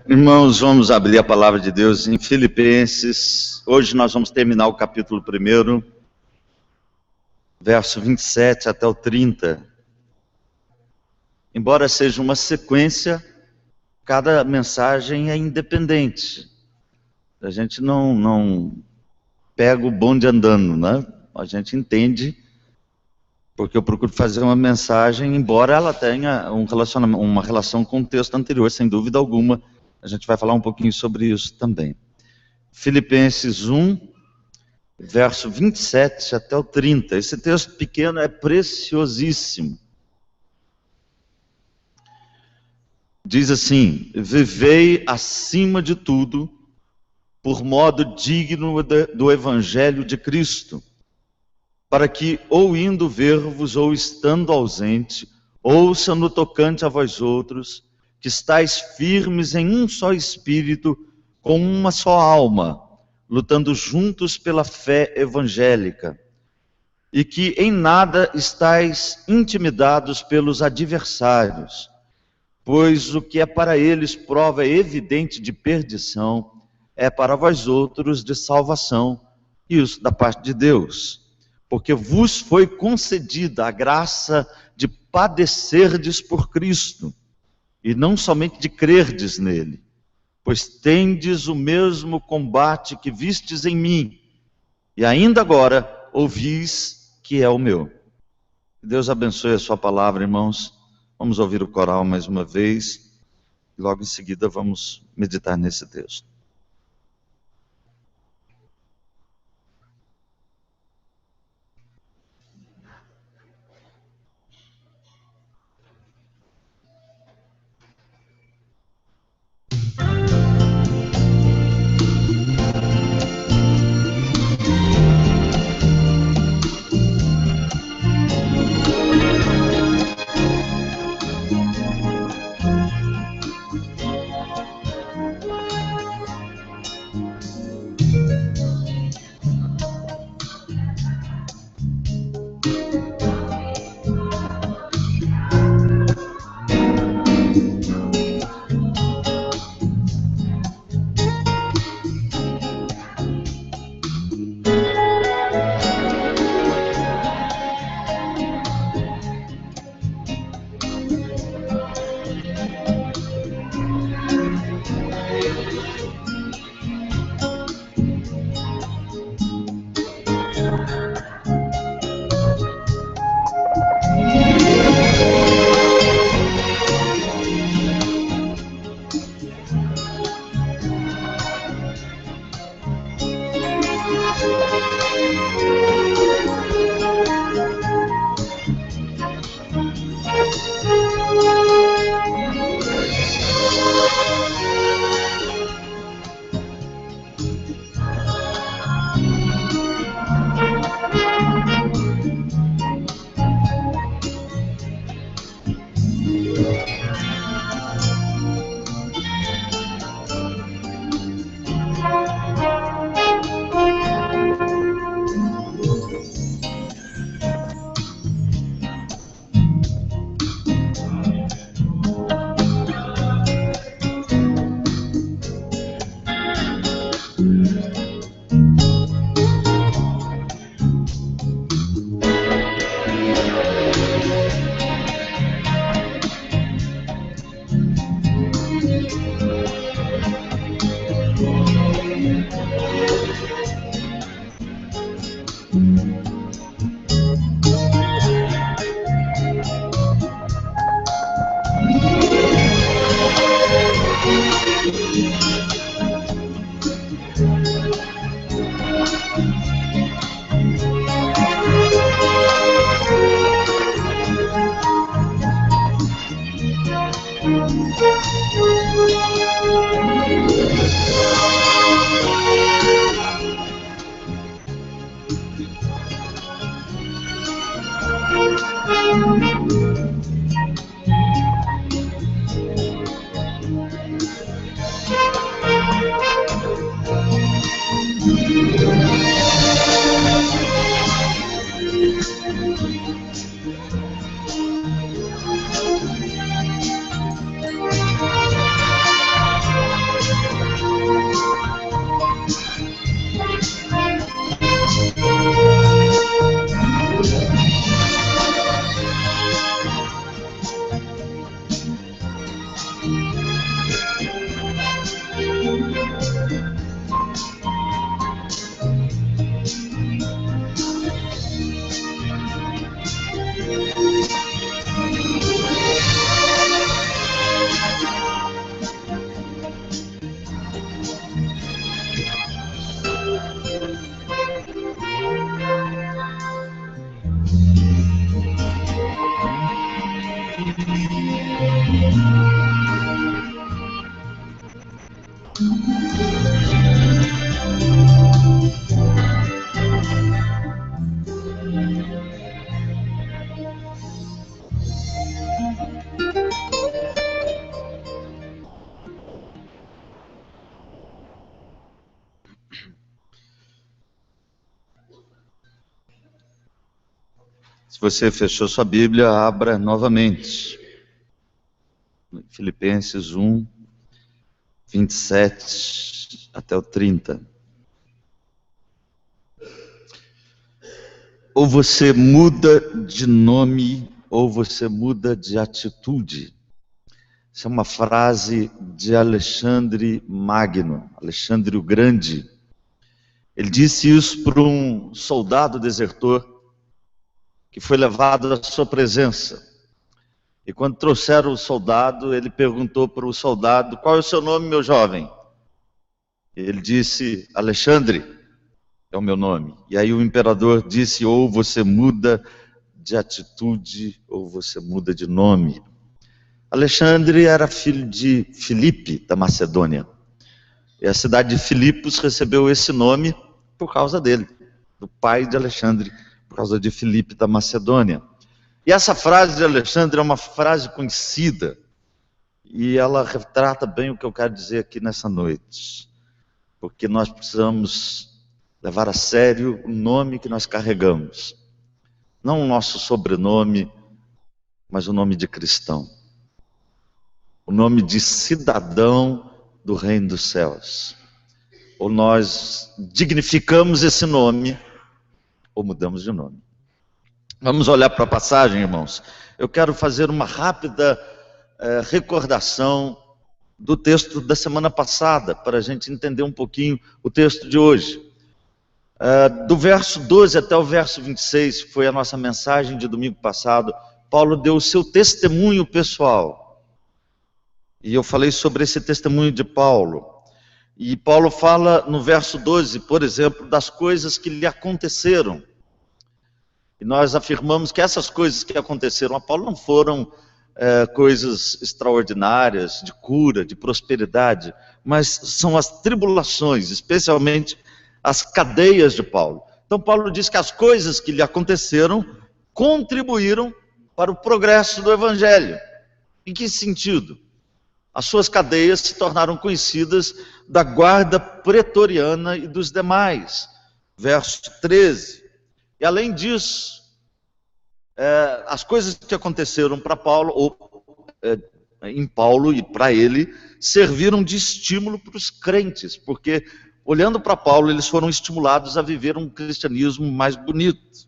Irmãos, vamos abrir a palavra de Deus em Filipenses. Hoje nós vamos terminar o capítulo 1, verso 27 até o 30. Embora seja uma sequência, cada mensagem é independente. A gente não pega o bonde andando, né? A gente entende, porque eu procuro fazer uma mensagem, embora ela tenha uma relação com o texto anterior, sem dúvida alguma. A gente vai falar um pouquinho sobre isso também. Filipenses 1, verso 27 até o 30. Esse texto pequeno é preciosíssimo. Diz assim: vivei acima de tudo, por modo digno do Evangelho de Cristo, para que, ou indo ver-vos, ou estando ausente, ouça no tocante a vós outros, que estáis firmes em um só espírito, com uma só alma, lutando juntos pela fé evangélica, e que em nada estáis intimidados pelos adversários, pois o que é para eles prova evidente de perdição, é para vós outros de salvação, e isso da parte de Deus, porque vos foi concedida a graça de padecerdes por Cristo, e não somente de crerdes nele, pois tendes o mesmo combate que vistes em mim, e ainda agora ouvis que é o meu. Deus abençoe a sua palavra, irmãos. Vamos ouvir o coral mais uma vez, e logo em seguida vamos meditar nesse texto. Se você fechou sua Bíblia, abra novamente. Filipenses 1, 27 até o 30. Ou você muda de nome, ou você muda de atitude. Essa é uma frase de Alexandre Magno, Alexandre o Grande. Ele disse isso para um soldado desertor que foi levado à sua presença. E quando trouxeram o soldado, ele perguntou para o soldado: qual é o seu nome, meu jovem? Ele disse: Alexandre é o meu nome. E aí o imperador disse: ou você muda de atitude, ou você muda de nome. Alexandre era filho de Filipe, da Macedônia. E a cidade de Filipos recebeu esse nome por causa dele, do pai de Alexandre, por causa de Filipe da Macedônia. E essa frase de Alexandre é uma frase conhecida, e ela retrata bem o que eu quero dizer aqui nessa noite, porque nós precisamos levar a sério o nome que nós carregamos, não o nosso sobrenome, mas o nome de cristão, o nome de cidadão do reino dos céus. Ou nós dignificamos esse nome, ou mudamos de nome. Vamos olhar para a passagem, irmãos. Eu quero fazer uma rápida recordação do texto da semana passada, para a gente entender um pouquinho o texto de hoje. Do verso 12 até o verso 26, que foi a nossa mensagem de domingo passado, Paulo deu o seu testemunho pessoal. E eu falei sobre esse testemunho de Paulo. E Paulo fala no verso 12, por exemplo, das coisas que lhe aconteceram. E nós afirmamos que essas coisas que aconteceram a Paulo não foram coisas extraordinárias, de cura, de prosperidade, mas são as tribulações, especialmente as cadeias de Paulo. Então Paulo diz que as coisas que lhe aconteceram contribuíram para o progresso do Evangelho. Em que sentido? As suas cadeias se tornaram conhecidas da guarda pretoriana e dos demais. Verso 13. E além disso, as coisas que aconteceram para Paulo, em Paulo e para ele, serviram de estímulo para os crentes, porque olhando para Paulo, eles foram estimulados a viver um cristianismo mais bonito.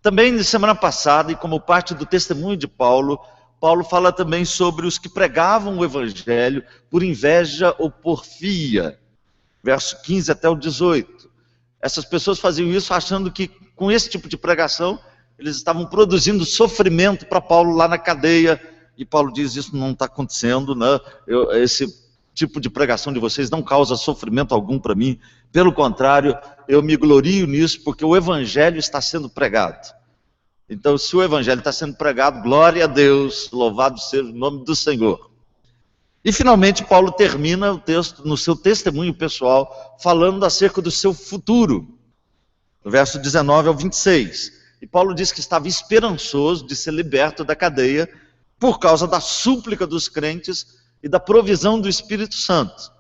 Também na semana passada, e como parte do testemunho de Paulo, Paulo fala também sobre os que pregavam o evangelho por inveja ou porfia, verso 15 até o 18. Essas pessoas faziam isso achando que com esse tipo de pregação eles estavam produzindo sofrimento para Paulo lá na cadeia, e Paulo diz: isso não está acontecendo, né? Esse tipo de pregação de vocês não causa sofrimento algum para mim, pelo contrário, eu me glorio nisso porque o evangelho está sendo pregado. Então, se o evangelho está sendo pregado, glória a Deus, louvado seja o nome do Senhor. E finalmente Paulo termina o texto no seu testemunho pessoal, falando acerca do seu futuro, no verso 19 ao 26. E Paulo diz que estava esperançoso de ser liberto da cadeia por causa da súplica dos crentes e da provisão do Espírito Santo.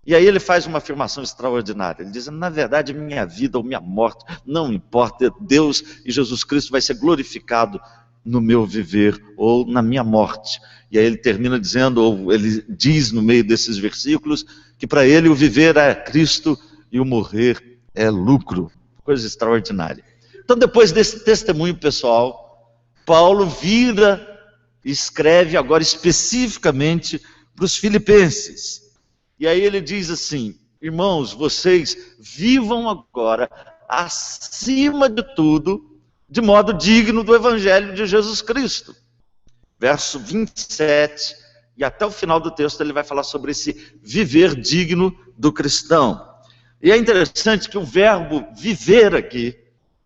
E aí ele faz uma afirmação extraordinária. Ele diz: na verdade, minha vida ou minha morte, não importa, Deus e Jesus Cristo vai ser glorificado no meu viver ou na minha morte. E aí ele termina dizendo, ou ele diz no meio desses versículos, que para ele o viver é Cristo e o morrer é lucro. Coisa extraordinária. Então, depois desse testemunho pessoal, Paulo vira e escreve agora especificamente para os filipenses. E aí ele diz assim: irmãos, vocês vivam agora acima de tudo, de modo digno do Evangelho de Jesus Cristo. Verso 27, e até o final do texto ele vai falar sobre esse viver digno do cristão. E é interessante que o verbo viver aqui,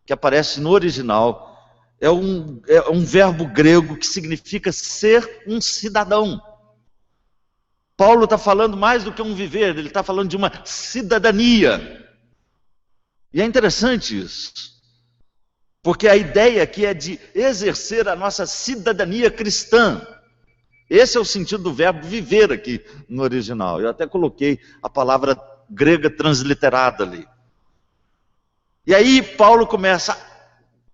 que aparece no original, é um verbo grego que significa ser um cidadão. Paulo está falando mais do que um viver, ele está falando de uma cidadania. E é interessante isso, porque a ideia aqui é de exercer a nossa cidadania cristã. Esse é o sentido do verbo viver aqui no original. Eu até coloquei a palavra grega transliterada ali. E aí Paulo começa,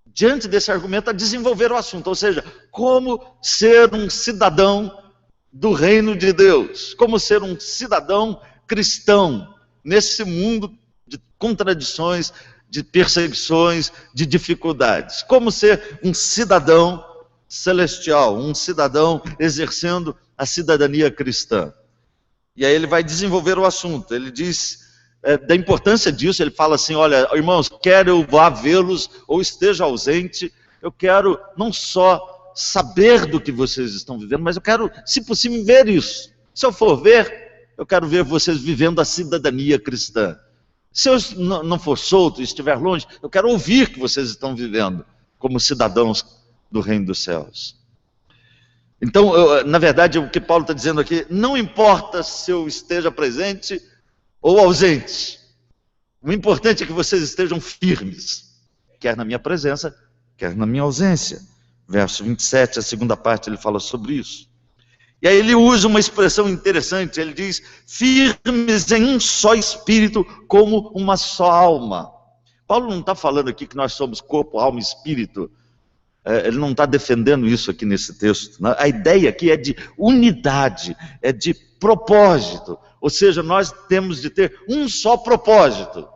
diante desse argumento, a desenvolver o assunto, ou seja, como ser um cidadão do reino de Deus, como ser um cidadão cristão nesse mundo de contradições, de perseguições, de dificuldades. Como ser um cidadão celestial, um cidadão exercendo a cidadania cristã. E aí ele vai desenvolver o assunto. Ele diz da importância disso. Ele fala assim: olha, irmãos, quer eu vá vê-los ou esteja ausente, eu quero não só saber do que vocês estão vivendo, mas eu quero, se possível, ver isso. Se eu for ver, eu quero ver vocês vivendo a cidadania cristã. Se eu não for solto e estiver longe, eu quero ouvir que vocês estão vivendo como cidadãos do reino dos céus. Então, na verdade, o que Paulo está dizendo aqui, não importa se eu esteja presente ou ausente, o importante é que vocês estejam firmes, quer na minha presença, quer na minha ausência. Verso 27, a segunda parte, ele fala sobre isso. E aí ele usa uma expressão interessante, ele diz, firmes em um só espírito, como uma só alma. Paulo não está falando aqui que nós somos corpo, alma e espírito. Ele não está defendendo isso aqui nesse texto. A ideia aqui é de unidade, é de propósito. Ou seja, nós temos de ter um só propósito,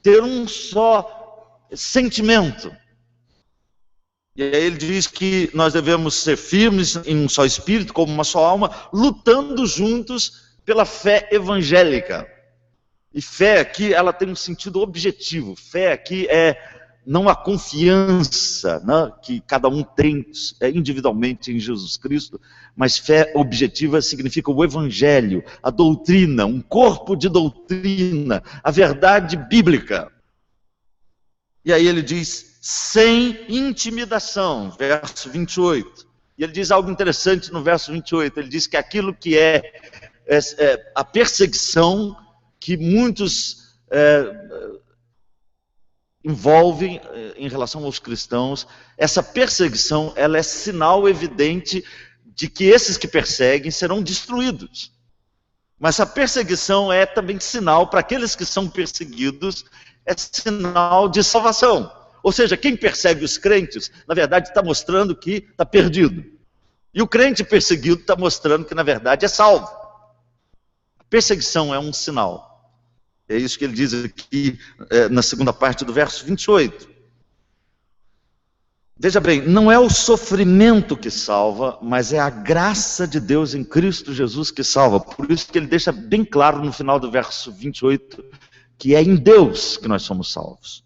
ter um só sentimento. E aí ele diz que nós devemos ser firmes em um só espírito, como uma só alma, lutando juntos pela fé evangélica. E fé aqui, ela tem um sentido objetivo. Fé aqui é não a confiança, né, que cada um tem individualmente em Jesus Cristo, mas fé objetiva significa o evangelho, a doutrina, um corpo de doutrina, a verdade bíblica. E aí ele diz, sem intimidação, verso 28. E ele diz algo interessante no verso 28, ele diz que aquilo que é a perseguição que muitos envolvem em relação aos cristãos, essa perseguição, ela é sinal evidente de que esses que perseguem serão destruídos. Mas a perseguição é também sinal para aqueles que são perseguidos, é sinal de salvação. Ou seja, quem persegue os crentes, na verdade está mostrando que está perdido. E o crente perseguido está mostrando que na verdade é salvo. A perseguição é um sinal. É isso que ele diz aqui na segunda parte do verso 28. Veja bem, não é o sofrimento que salva, mas é a graça de Deus em Cristo Jesus que salva. Por isso que ele deixa bem claro no final do verso 28, que é em Deus que nós somos salvos.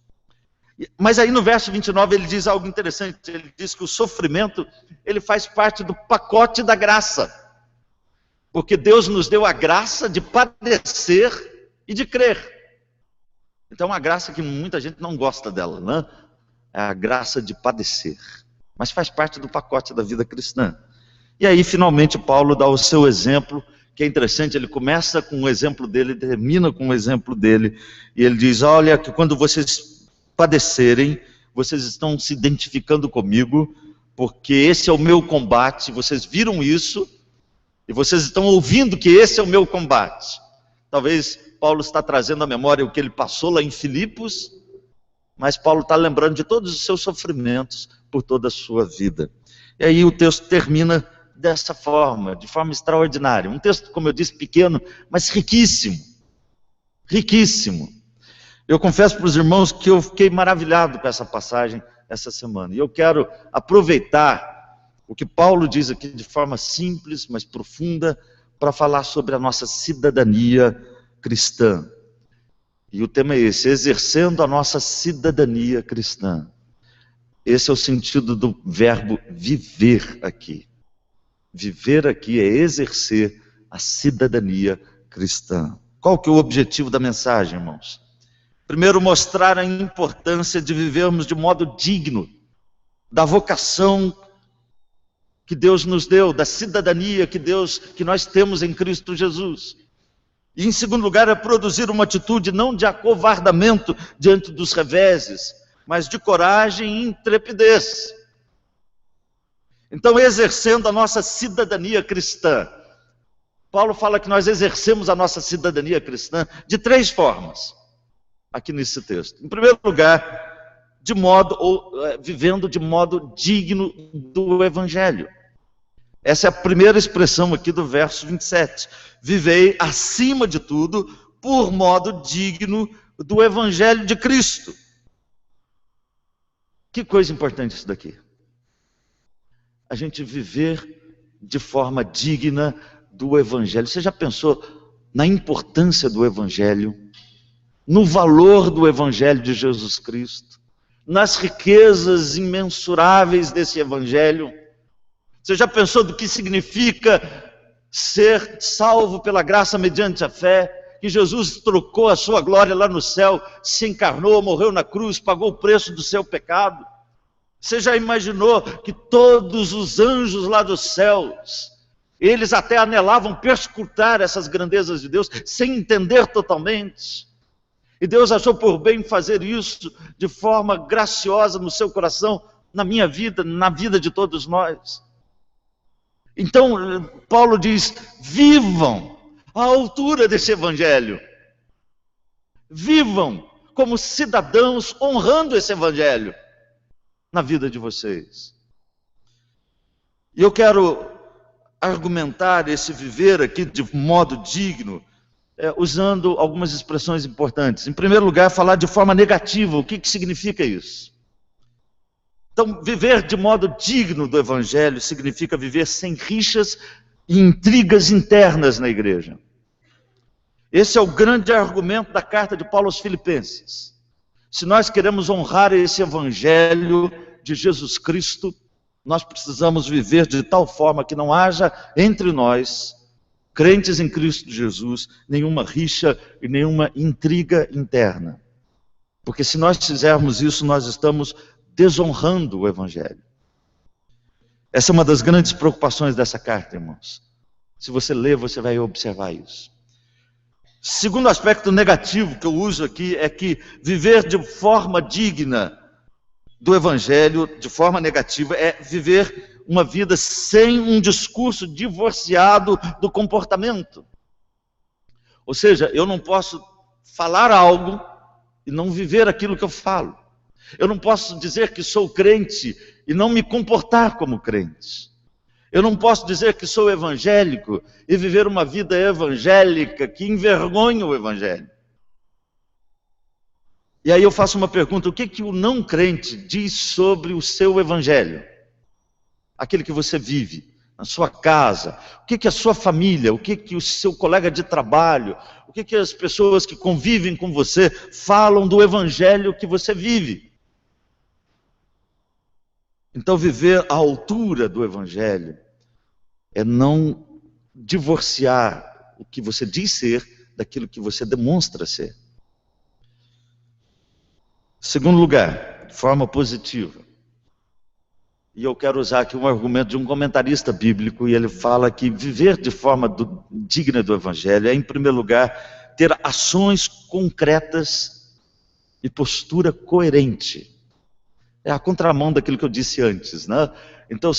Mas aí no verso 29 ele diz algo interessante, ele diz que o sofrimento, ele faz parte do pacote da graça. Porque Deus nos deu a graça de padecer e de crer. Então é uma graça que muita gente não gosta dela, né? É a graça de padecer. Mas faz parte do pacote da vida cristã. E aí finalmente Paulo dá o seu exemplo, que é interessante, ele começa com o exemplo dele, termina com o exemplo dele, e ele diz, olha, que quando vocês padecerem, vocês estão se identificando comigo, porque esse é o meu combate, vocês viram isso, e vocês estão ouvindo que esse é o meu combate. Talvez Paulo está trazendo à memória o que ele passou lá em Filipos, mas Paulo está lembrando de todos os seus sofrimentos por toda a sua vida. E aí o texto termina dessa forma, de forma extraordinária. Um texto, como eu disse, pequeno, mas riquíssimo. Riquíssimo. Eu confesso para os irmãos que eu fiquei maravilhado com essa passagem essa semana. E eu quero aproveitar o que Paulo diz aqui de forma simples, mas profunda, para falar sobre a nossa cidadania cristã. E o tema é esse, exercendo a nossa cidadania cristã. Esse é o sentido do verbo viver aqui. Viver aqui é exercer a cidadania cristã. Qual que é o objetivo da mensagem, irmãos? Primeiro, mostrar a importância de vivermos de modo digno da vocação que Deus nos deu, da cidadania que nós temos em Cristo Jesus. E em segundo lugar, é produzir uma atitude não de acovardamento diante dos reveses, mas de coragem e intrepidez. Então, exercendo a nossa cidadania cristã, Paulo fala que nós exercemos a nossa cidadania cristã de 3 formas, aqui nesse texto. Em primeiro lugar, vivendo de modo digno do Evangelho. Essa é a primeira expressão aqui do verso 27. Vivei, acima de tudo, por modo digno do Evangelho de Cristo. Que coisa importante isso daqui. A gente viver de forma digna do Evangelho. Você já pensou na importância do Evangelho? No valor do Evangelho de Jesus Cristo? Nas riquezas imensuráveis desse Evangelho? Você já pensou do que significa ser salvo pela graça mediante a fé? Que Jesus trocou a sua glória lá no céu, se encarnou, morreu na cruz, pagou o preço do seu pecado? Você já imaginou que todos os anjos lá dos céus, eles até anelavam perscrutar essas grandezas de Deus, sem entender totalmente? E Deus achou por bem fazer isso de forma graciosa no seu coração, na minha vida, na vida de todos nós. Então, Paulo diz, vivam à altura desse Evangelho. Vivam como cidadãos honrando esse Evangelho na vida de vocês. E eu quero argumentar esse viver aqui de modo digno, usando algumas expressões importantes. Em primeiro lugar, falar de forma negativa. O que significa isso? Então, viver de modo digno do Evangelho significa viver sem rixas e intrigas internas na igreja. Esse é o grande argumento da carta de Paulo aos Filipenses. Se nós queremos honrar esse Evangelho de Jesus Cristo, nós precisamos viver de tal forma que não haja entre nós, crentes em Cristo Jesus, nenhuma rixa e nenhuma intriga interna. Porque se nós fizermos isso, nós estamos desonrando o Evangelho. Essa é uma das grandes preocupações dessa carta, irmãos. Se você ler, você vai observar isso. Segundo aspecto negativo que eu uso aqui é que viver de forma digna do Evangelho, de forma negativa, é viver uma vida sem um discurso divorciado do comportamento. Ou seja, eu não posso falar algo e não viver aquilo que eu falo. Eu não posso dizer que sou crente e não me comportar como crente. Eu não posso dizer que sou evangélico e viver uma vida evangélica que envergonha o Evangelho. E aí eu faço uma pergunta: o que o não crente diz sobre o seu Evangelho? Aquele que você vive, na sua casa, o que a sua família, o que o seu colega de trabalho, o que as pessoas que convivem com você falam do Evangelho que você vive? Então, viver à altura do Evangelho é não divorciar o que você diz ser daquilo que você demonstra ser. Segundo lugar, de forma positiva. E eu quero usar aqui um argumento de um comentarista bíblico, e ele fala que viver de forma digna do Evangelho é, em primeiro lugar, ter ações concretas e postura coerente. É a contramão daquilo que eu disse antes, né? Então,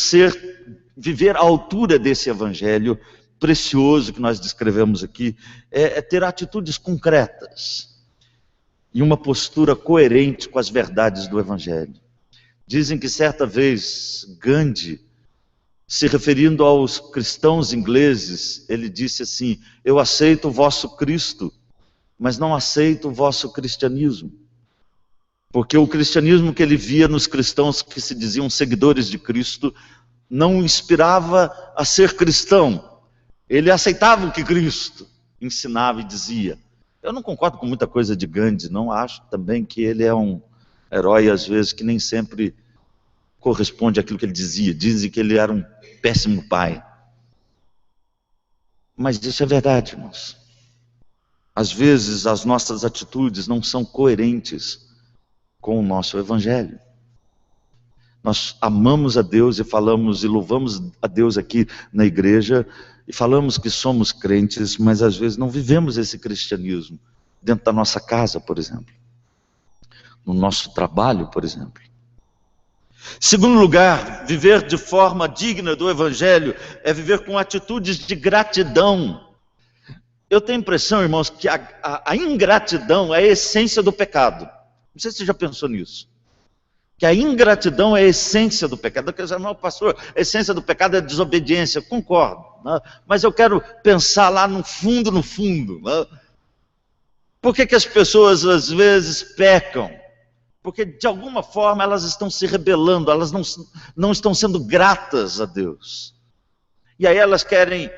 viver à altura desse Evangelho precioso que nós descrevemos aqui, é ter atitudes concretas e uma postura coerente com as verdades do Evangelho. Dizem que certa vez Gandhi, se referindo aos cristãos ingleses, ele disse assim: eu aceito o vosso Cristo, mas não aceito o vosso cristianismo. Porque o cristianismo que ele via nos cristãos que se diziam seguidores de Cristo não o inspirava a ser cristão. Ele aceitava o que Cristo ensinava e dizia. Eu não concordo com muita coisa de Gandhi, não acho também que ele é um herói, às vezes, que nem sempre corresponde àquilo que ele dizia. Dizem que ele era um péssimo pai. Mas isso é verdade, irmãos. Às vezes as nossas atitudes não são coerentes com o nosso Evangelho. Nós amamos a Deus e falamos e louvamos a Deus aqui na igreja e falamos que somos crentes, mas às vezes não vivemos esse cristianismo dentro da nossa casa, por exemplo, no nosso trabalho, por exemplo. Segundo lugar, viver de forma digna do Evangelho é viver com atitudes de gratidão. Eu tenho a impressão, irmãos, que a ingratidão é a essência do pecado. Não sei se você já pensou nisso. Que a ingratidão é a essência do pecado. Eu quero dizer, não, pastor, a essência do pecado é a desobediência. Eu concordo, né? Mas eu quero pensar lá no fundo, né? Por que as pessoas às vezes pecam? Porque de alguma forma elas estão se rebelando, elas não estão sendo gratas a Deus. E aí elas querem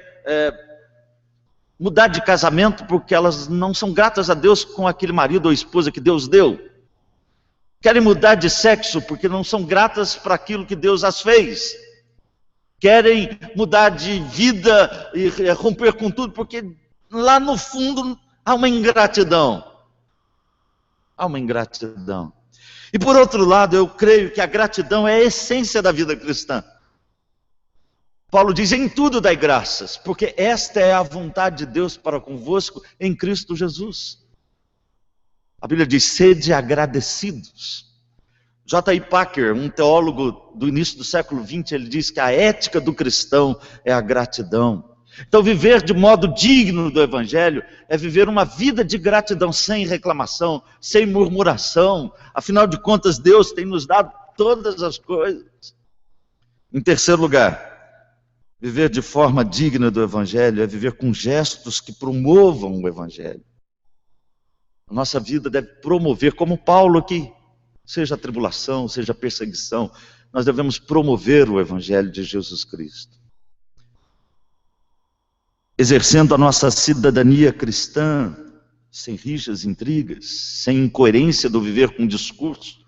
mudar de casamento porque elas não são gratas a Deus com aquele marido ou esposa que Deus deu. Querem mudar de sexo porque não são gratas para aquilo que Deus as fez. Querem mudar de vida e romper com tudo porque lá no fundo há uma ingratidão. Há uma ingratidão. E por outro lado, eu creio que a gratidão é a essência da vida cristã. Paulo diz, em tudo dai graças, porque esta é a vontade de Deus para convosco em Cristo Jesus. A Bíblia diz, sede agradecidos. J.I. Packer, um teólogo do início do século XX, ele diz que a ética do cristão é a gratidão. Então viver de modo digno do Evangelho é viver uma vida de gratidão, sem reclamação, sem murmuração. Afinal de contas, Deus tem nos dado todas as coisas. Em terceiro lugar, viver de forma digna do Evangelho é viver com gestos que promovam o Evangelho. A nossa vida deve promover, como Paulo aqui, seja a tribulação, seja a perseguição, nós devemos promover o Evangelho de Jesus Cristo. Exercendo a nossa cidadania cristã, sem rixas, intrigas, sem incoerência do viver com discurso,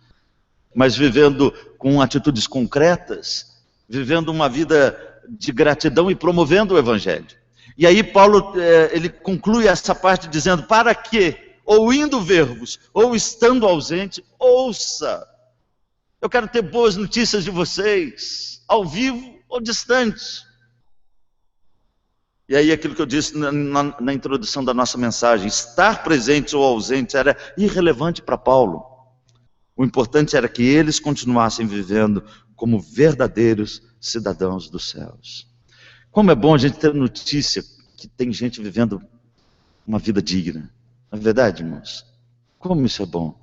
mas vivendo com atitudes concretas, vivendo uma vida de gratidão e promovendo o Evangelho. E aí Paulo, ele conclui essa parte dizendo, para que, ou indo ver-vos, ou estando ausente, ouça. Eu quero ter boas notícias de vocês, ao vivo ou distante. E aí aquilo que eu disse na introdução da nossa mensagem, estar presente ou ausente era irrelevante para Paulo. O importante era que eles continuassem vivendo como verdadeiros cidadãos dos céus. Como é bom a gente ter notícia que tem gente vivendo uma vida digna. Não é verdade, irmãos? Como isso é bom?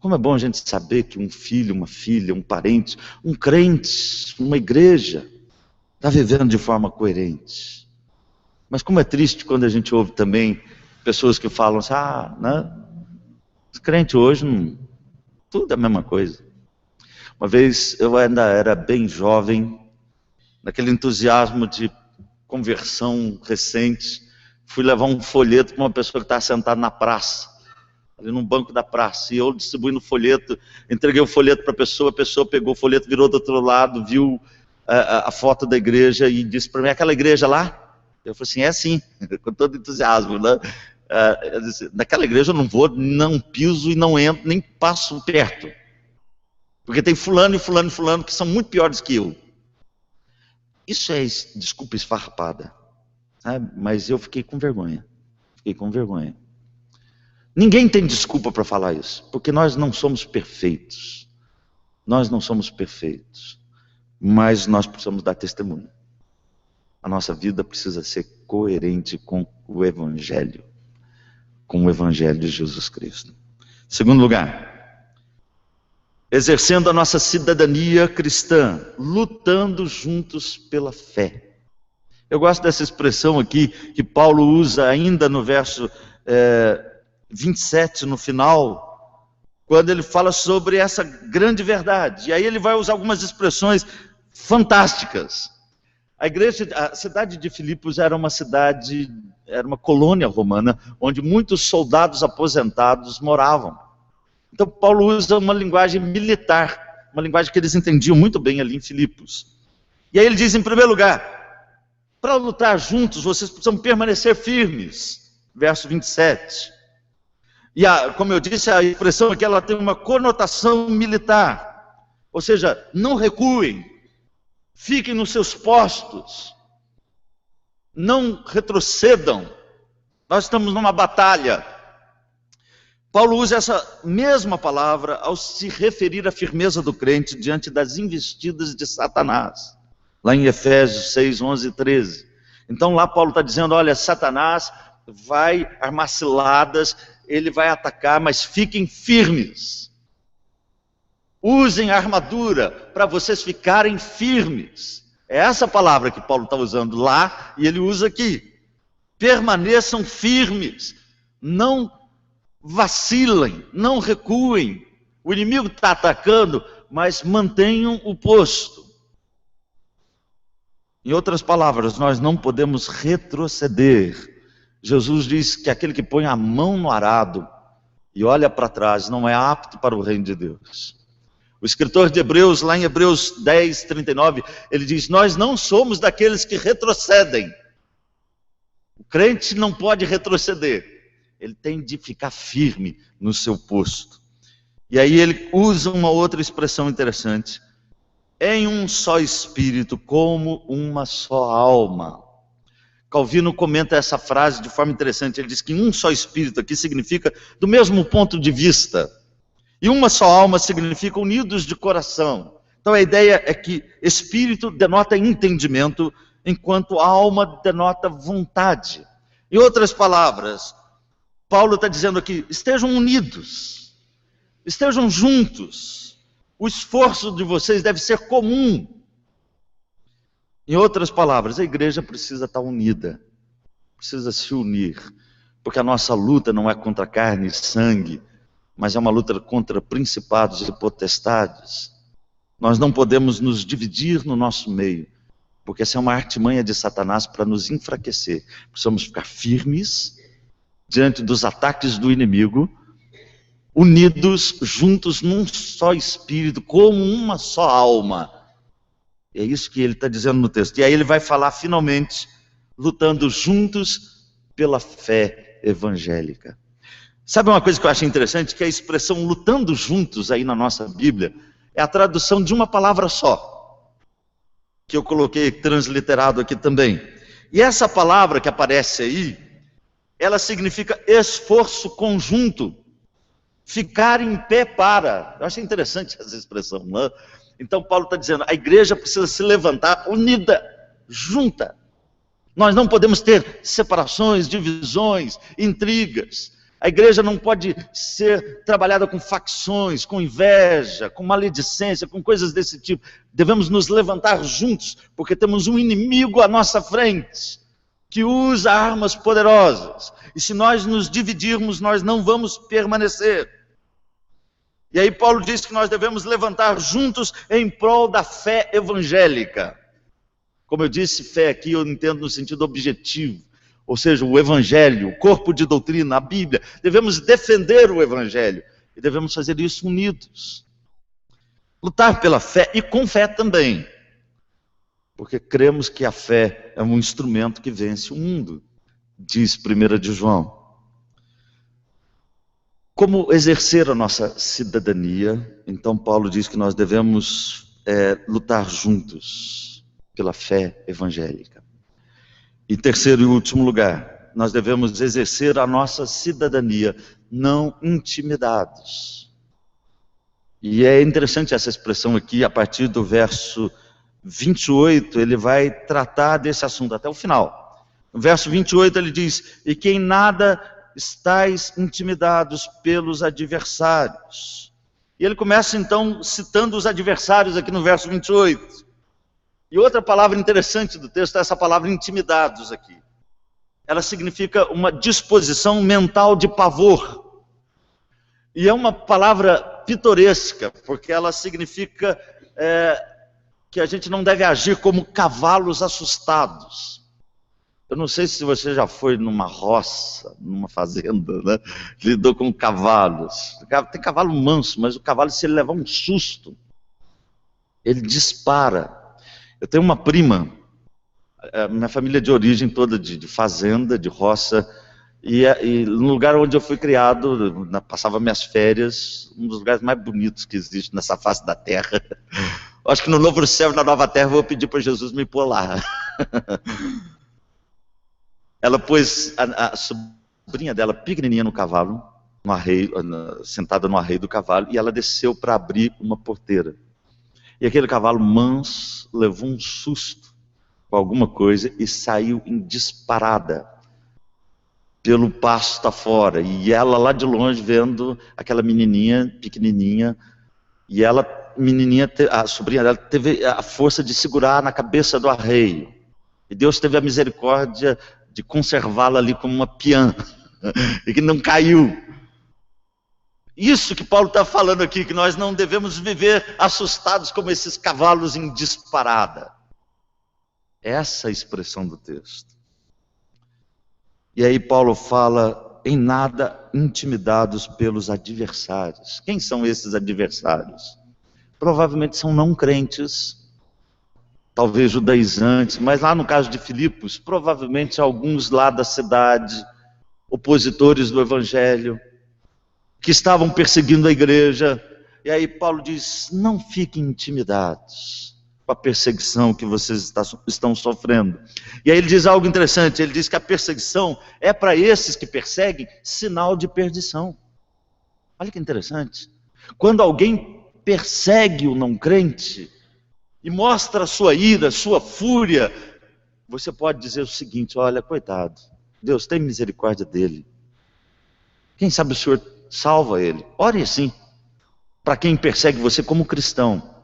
Como é bom a gente saber que um filho, uma filha, um parente, um crente, uma igreja, está vivendo de forma coerente. Mas como é triste quando a gente ouve também pessoas que falam assim, né? Os crentes hoje, tudo é a mesma coisa. Uma vez eu ainda era bem jovem, naquele entusiasmo de conversão recente, fui levar um folheto para uma pessoa que estava sentada na praça, ali num banco da praça, e eu distribuindo o folheto, entreguei o folheto para a pessoa pegou o folheto, virou do outro lado, viu a foto da igreja e disse para mim, aquela igreja lá? Eu falei assim, é sim, com todo entusiasmo, né? Eu disse, naquela igreja eu não vou, não piso e não entro, nem passo perto, porque tem fulano e fulano e fulano que são muito piores que eu. Isso é, desculpa, esfarrapada. Sabe? Mas eu fiquei com vergonha. Ninguém tem desculpa para falar isso, porque nós não somos perfeitos. Mas nós precisamos dar testemunho. A nossa vida precisa ser coerente com o Evangelho, com o Evangelho de Jesus Cristo. Segundo lugar, exercendo a nossa cidadania cristã, lutando juntos pela fé. Eu gosto dessa expressão aqui, que Paulo usa ainda no verso 27, no final, quando ele fala sobre essa grande verdade. E aí ele vai usar algumas expressões fantásticas. A cidade de Filipos era uma colônia romana, onde muitos soldados aposentados moravam. Então Paulo usa uma linguagem militar, uma linguagem que eles entendiam muito bem ali em Filipos. E aí ele diz, em primeiro lugar, para lutar juntos, vocês precisam permanecer firmes. Verso 27. E como eu disse, a expressão aqui ela tem uma conotação militar. Ou seja, não recuem, fiquem nos seus postos, não retrocedam. Nós estamos numa batalha. Paulo usa essa mesma palavra ao se referir à firmeza do crente diante das investidas de Satanás, lá em Efésios 6, 11 e 13. Então lá Paulo está dizendo, olha, Satanás vai armar ciladas, ele vai atacar, mas fiquem firmes. Usem a armadura para vocês ficarem firmes. É essa palavra que Paulo está usando lá e ele usa aqui. Permaneçam firmes, não vacilem, não recuem. O inimigo está atacando, mas mantenham o posto. Em outras palavras, nós não podemos retroceder. Jesus diz que aquele que põe a mão no arado e olha para trás não é apto para o reino de Deus. O escritor de Hebreus, lá em Hebreus 10, 39, ele diz, nós não somos daqueles que retrocedem. O crente não pode retroceder. Ele tem de ficar firme no seu posto. E aí ele usa uma outra expressão interessante. Em um só espírito, como uma só alma. Calvino comenta essa frase de forma interessante. Ele diz que um só espírito aqui significa do mesmo ponto de vista. E uma só alma significa unidos de coração. Então a ideia é que espírito denota entendimento, enquanto alma denota vontade. Em outras palavras, Paulo está dizendo aqui, estejam unidos, estejam juntos. O esforço de vocês deve ser comum. Em outras palavras, a igreja precisa estar unida, precisa se unir, porque a nossa luta não é contra carne e sangue, mas é uma luta contra principados e potestades. Nós não podemos nos dividir no nosso meio, porque essa é uma artimanha de Satanás para nos enfraquecer. Precisamos ficar firmes diante dos ataques do inimigo, unidos, juntos num só espírito, como uma só alma. É isso que ele está dizendo no texto. E aí ele vai falar finalmente, lutando juntos pela fé evangélica. Sabe uma coisa que eu acho interessante? Que a expressão lutando juntos aí na nossa Bíblia é a tradução de uma palavra só, que eu coloquei transliterado aqui também. E essa palavra que aparece aí, ela significa esforço conjunto, ficar em pé para. Eu achei interessante essa expressão, não é? Então Paulo está dizendo, a igreja precisa se levantar unida, junta. Nós não podemos ter separações, divisões, intrigas. A igreja não pode ser trabalhada com facções, com inveja, com maledicência, com coisas desse tipo. Devemos nos levantar juntos, porque temos um inimigo à nossa frente, que usa armas poderosas. E se nós nos dividirmos, nós não vamos permanecer. E aí Paulo diz que nós devemos levantar juntos em prol da fé evangélica. Como eu disse, fé aqui eu entendo no sentido objetivo. Ou seja, o evangelho, o corpo de doutrina, a Bíblia. Devemos defender o evangelho. E devemos fazer isso unidos. Lutar pela fé e com fé também. Porque cremos que a fé é um instrumento que vence o mundo, diz 1 de João. Como exercer a nossa cidadania? Então Paulo diz que nós devemos lutar juntos pela fé evangélica. Em terceiro e último lugar, nós devemos exercer a nossa cidadania não intimidados. E é interessante essa expressão aqui, a partir do verso 28, ele vai tratar desse assunto até o final. No verso 28 ele diz, e que em nada estáis intimidados pelos adversários. E ele começa então citando os adversários aqui no verso 28. E outra palavra interessante do texto é essa palavra intimidados aqui. Ela significa uma disposição mental de pavor. E é uma palavra pitoresca, porque ela significa que a gente não deve agir como cavalos assustados. Eu não sei se você já foi numa roça, numa fazenda, né? Lidou com cavalos. Tem cavalo manso, mas o cavalo, se ele levar um susto, ele dispara. Eu tenho uma prima, minha família de origem toda de fazenda, de roça, E no lugar onde eu fui criado, passava minhas férias, um dos lugares mais bonitos que existe nessa face da terra. Acho que no novo céu e na nova terra eu vou pedir para Jesus me pôr lá. Ela pôs a sobrinha dela pequenininha no cavalo, no arreio, sentada no arreio do cavalo, e ela desceu para abrir uma porteira. E aquele cavalo manso levou um susto com alguma coisa e saiu em disparada pelo pasto afora. E ela lá de longe vendo aquela menininha pequenininha, e ela, menininha, a sobrinha dela, teve a força de segurar na cabeça do arreio. E Deus teve a misericórdia de conservá-la ali como uma peã, e que não caiu. Isso que Paulo está falando aqui, que nós não devemos viver assustados como esses cavalos em disparada. Essa é a expressão do texto. E aí Paulo fala, em nada intimidados pelos adversários. Quem são esses adversários? Provavelmente são não crentes, talvez judaizantes, mas lá no caso de Filipos, provavelmente alguns lá da cidade, opositores do evangelho, que estavam perseguindo a igreja. E aí Paulo diz, não fiquem intimidados com a perseguição que vocês estão sofrendo. E aí ele diz algo interessante, ele diz que a perseguição é para esses que perseguem sinal de perdição. Olha que interessante. Quando alguém persegue o não crente e mostra a sua ira, a sua fúria, você pode dizer o seguinte, olha, coitado, Deus tem misericórdia dele. Quem sabe o Senhor salva ele. Ore assim, para quem persegue você como cristão.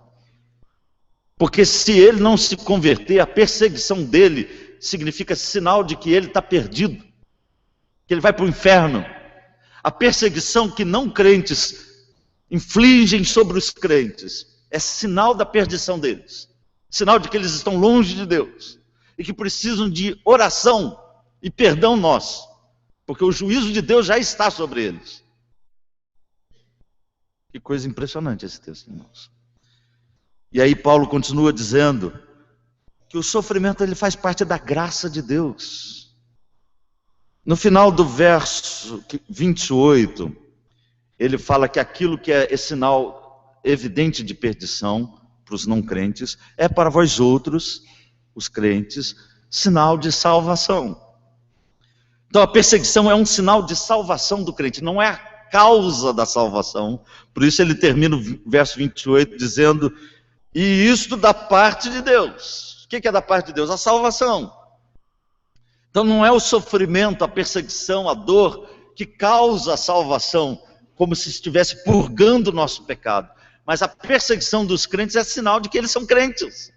Porque se ele não se converter, a perseguição dele significa sinal de que ele está perdido, que ele vai para o inferno. A perseguição que não crentes infligem sobre os crentes é sinal da perdição deles, sinal de que eles estão longe de Deus e que precisam de oração e perdão nosso, porque o juízo de Deus já está sobre eles. Que coisa impressionante esse texto, irmãos. E aí Paulo continua dizendo que o sofrimento ele faz parte da graça de Deus. No final do verso 28, ele fala que aquilo que é sinal evidente de perdição para os não crentes, é para vós outros, os crentes, sinal de salvação. Então a perseguição é um sinal de salvação do crente, não é a causa da salvação. Por isso ele termina o verso 28 dizendo, e isto da parte de Deus. O que é da parte de Deus? A salvação. Então não é o sofrimento, a perseguição, a dor que causa a salvação, como se estivesse purgando o nosso pecado. Mas a perseguição dos crentes é sinal de que eles são crentes.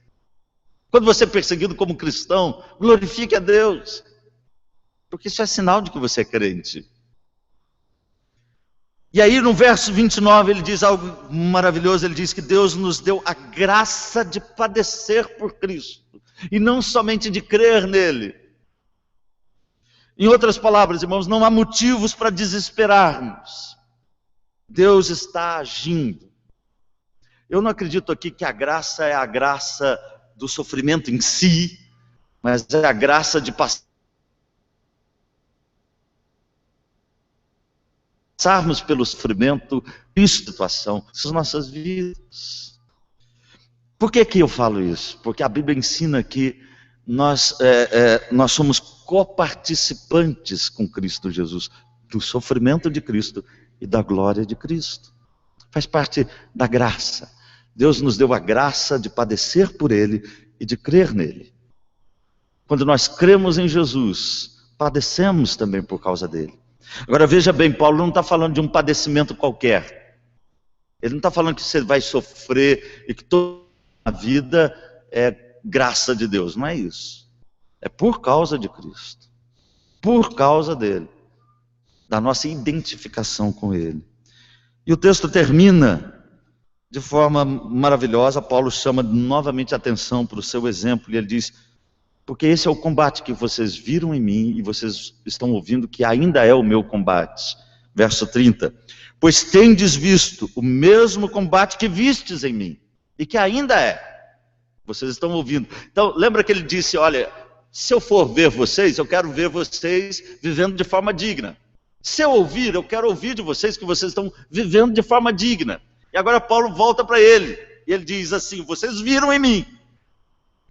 Quando você é perseguido como cristão, glorifique a Deus, porque isso é sinal de que você é crente. E aí no verso 29 ele diz algo maravilhoso, ele diz que Deus nos deu a graça de padecer por Cristo, e não somente de crer nele. Em outras palavras, irmãos, não há motivos para desesperarmos. Deus está agindo. Eu não acredito aqui que a graça é a graça do sofrimento em si, mas é a graça de passarmos pelo sofrimento e situação das nossas vidas. Por que eu falo isso? Porque a Bíblia ensina que nós somos coparticipantes com Cristo Jesus, do sofrimento de Cristo e da glória de Cristo. Faz parte da graça. Deus nos deu a graça de padecer por Ele e de crer nele. Quando nós cremos em Jesus, padecemos também por causa dele. Agora veja bem, Paulo não está falando de um padecimento qualquer. Ele não está falando que você vai sofrer e que toda a vida é graça de Deus. Não é isso. É por causa de Cristo. Por causa dele. Da nossa identificação com ele. E o texto termina de forma maravilhosa. Paulo chama novamente a atenção para o seu exemplo e ele diz, porque esse é o combate que vocês viram em mim e vocês estão ouvindo que ainda é o meu combate. Verso 30. Pois tendes visto o mesmo combate que vistes em mim e que ainda é. Vocês estão ouvindo. Então lembra que ele disse, olha, se eu for ver vocês, eu quero ver vocês vivendo de forma digna. Se eu ouvir, eu quero ouvir de vocês que vocês estão vivendo de forma digna. E agora Paulo volta para ele, e ele diz assim: vocês viram em mim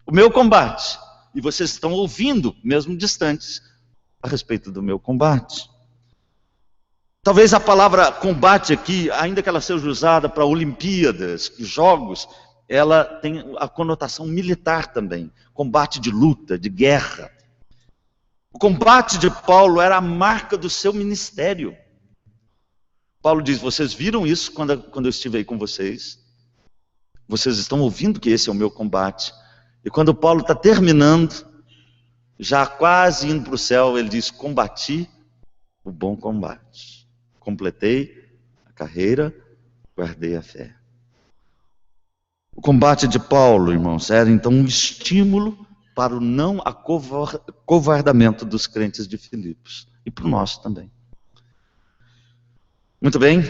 o meu combate, e vocês estão ouvindo, mesmo distantes, a respeito do meu combate. Talvez a palavra combate aqui, ainda que ela seja usada para Olimpíadas, jogos, ela tem a conotação militar também, combate de luta, de guerra. O combate de Paulo era a marca do seu ministério. Paulo diz: vocês viram isso quando eu estive aí com vocês? Vocês estão ouvindo que esse é o meu combate. E quando Paulo está terminando, já quase indo para o céu, ele diz: combati o bom combate. Completei a carreira, guardei a fé. O combate de Paulo, irmãos, era então um estímulo para o não acovardamento dos crentes de Filipos. E para o nosso também. Muito bem,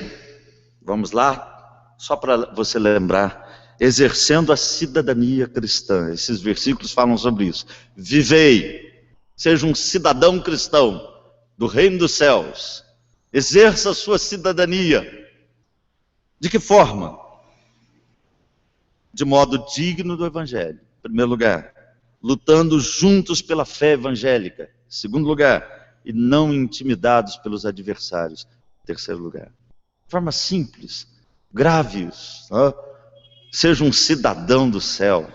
vamos lá. Só para você lembrar, exercendo a cidadania cristã. Esses versículos falam sobre isso. Vivei, seja um cidadão cristão do reino dos céus. Exerça a sua cidadania. De que forma? De modo digno do evangelho. Em primeiro lugar, lutando juntos pela fé evangélica. Em segundo lugar, e não intimidados pelos adversários. Em terceiro lugar, de forma simples, graves, seja um cidadão do céu.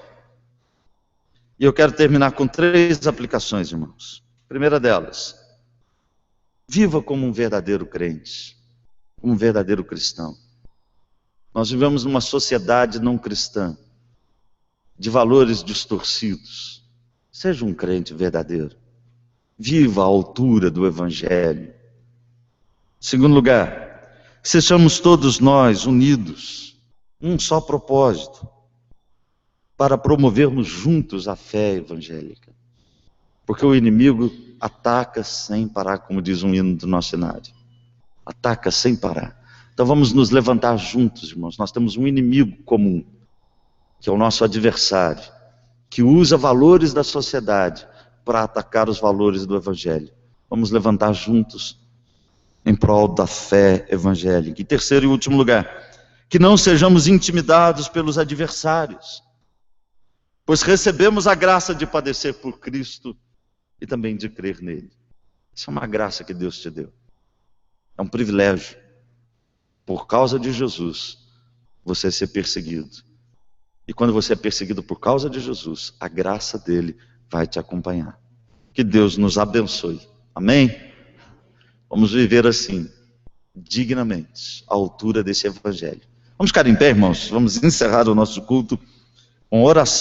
E eu quero terminar com 3 aplicações, irmãos. A primeira delas, viva como um verdadeiro crente, como um verdadeiro cristão. Nós vivemos numa sociedade não cristã, de valores distorcidos. Seja um crente verdadeiro. Viva à altura do evangelho. Em segundo lugar, sejamos todos nós unidos, um só propósito, para promovermos juntos a fé evangélica. Porque o inimigo ataca sem parar, como diz um hino do nosso cenário. Ataca sem parar. Então vamos nos levantar juntos, irmãos. Nós temos um inimigo comum, que é o nosso adversário, que usa valores da sociedade para atacar os valores do evangelho. Vamos levantar juntos em prol da fé evangélica. Em terceiro e último lugar, que não sejamos intimidados pelos adversários, pois recebemos a graça de padecer por Cristo e também de crer nele. Isso é uma graça que Deus te deu. É um privilégio. Por causa de Jesus, você ser perseguido. E quando você é perseguido por causa de Jesus, a graça dele vai te acompanhar. Que Deus nos abençoe. Amém? Vamos viver assim, dignamente, à altura desse evangelho. Vamos ficar em pé, irmãos. Vamos encerrar o nosso culto com oração.